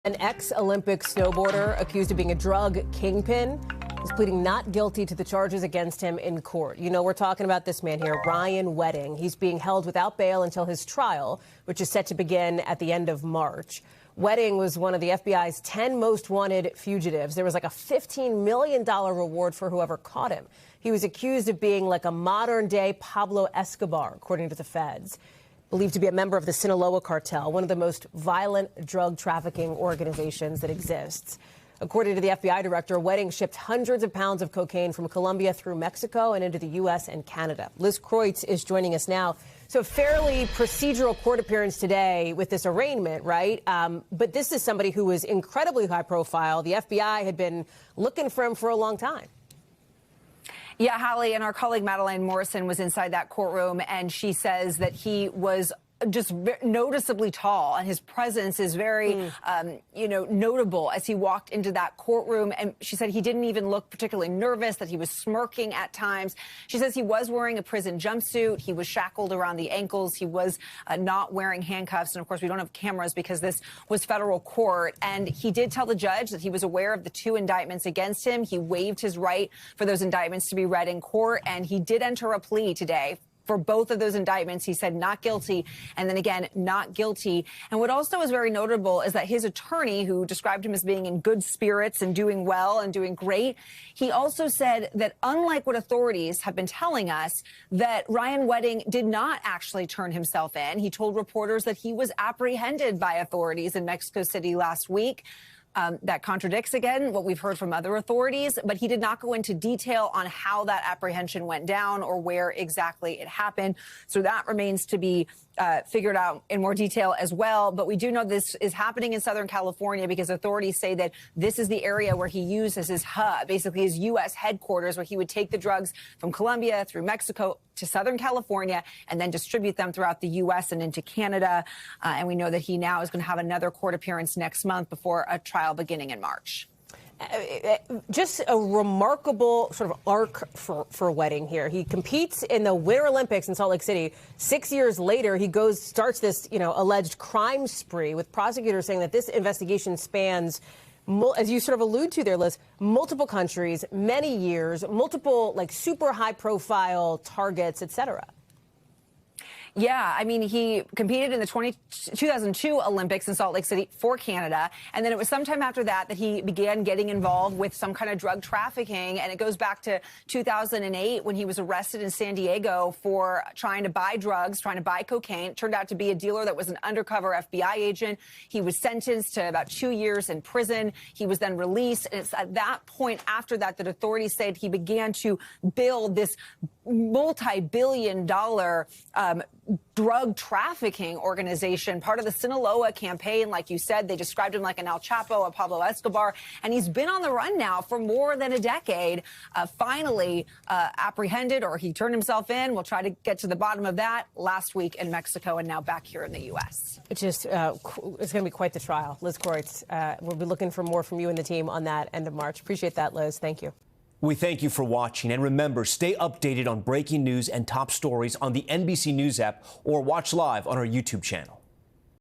An ex-Olympic snowboarder accused of being a drug kingpin is pleading not guilty to the charges against him in court. You know, we're talking about this man here, Ryan Wedding. He's being held without bail until his trial, which is set to begin at the end of March. Wedding was one of the FBI's 10 most wanted fugitives. There was like a $15 million reward for whoever caught him. He was accused of being like a modern-day Pablo Escobar, according to the feds. Believed to be a member of the Sinaloa cartel, one of the most violent drug trafficking organizations that exists. According to the FBI director, Wedding shipped hundreds of pounds of cocaine from Colombia through Mexico and into the U.S. and Canada. Liz Kreutz is joining us now. So fairly procedural court appearance today with this arraignment, right? But this is somebody who was incredibly high profile. The FBI had been looking for him for a long time. Yeah, Holly, and our colleague Madeline Morrison was inside that courtroom, and she says that he was just noticeably tall, and his presence is very, notable as he walked into that courtroom. And she said he didn't even look particularly nervous, that he was smirking at times. She says he was wearing a prison jumpsuit. He was shackled around the ankles. He was not wearing handcuffs. And of course, we don't have cameras because this was federal court. And he did tell the judge that he was aware of the 2 indictments against him. He waived his right for those indictments to be read in court. And he did enter a plea today. For both of those indictments, he said not guilty, and then again, not guilty. And what also is very notable is that his attorney, who described him as being in good spirits and doing well and doing great, he also said that unlike what authorities have been telling us, that Ryan Wedding did not actually turn himself in. He told reporters that he was apprehended by authorities in Mexico City last week. That contradicts, again, what we've heard from other authorities, but he did not go into detail on how that apprehension went down or where exactly it happened. So that remains to be figured out in more detail as well. But we do know this is happening in Southern California because authorities say that this is the area where he used as his hub, basically his U.S. headquarters, where he would take the drugs from Colombia through Mexico to Southern California and then distribute them throughout the U.S. and into Canada. And we know that he now is going to have another court appearance next month before a trial beginning in March. Just a remarkable sort of arc for Wedding here. He competes in the Winter Olympics in Salt Lake City. 6 years later, he starts this, alleged crime spree, with prosecutors saying that this investigation spans, as you sort of allude to there, Liz, multiple countries, many years, multiple super high profile targets, et cetera. Yeah, I mean, he competed in the 2002 Olympics in Salt Lake City for Canada. And then it was sometime after that he began getting involved with some kind of drug trafficking. And it goes back to 2008 when he was arrested in San Diego for trying to buy drugs, trying to buy cocaine. It turned out to be a dealer that was an undercover FBI agent. He was sentenced to about 2 years in prison. He was then released. And it's at that point after that that authorities said he began to build this multi-billion-dollar drug trafficking organization, part of the Sinaloa campaign. Like you said, they described him like an El Chapo, a Pablo Escobar, and he's been on the run now for more than a decade. Finally apprehended, or he turned himself in. We'll try to get to the bottom of that last week in Mexico and now back here in the U.S. It's just, it's going to be quite the trial. Liz Kreutz, we'll be looking for more from you and the team on that end of March. Appreciate that, Liz. Thank you. We thank you for watching, and remember, stay updated on breaking news and top stories on the NBC News app or watch live on our YouTube channel.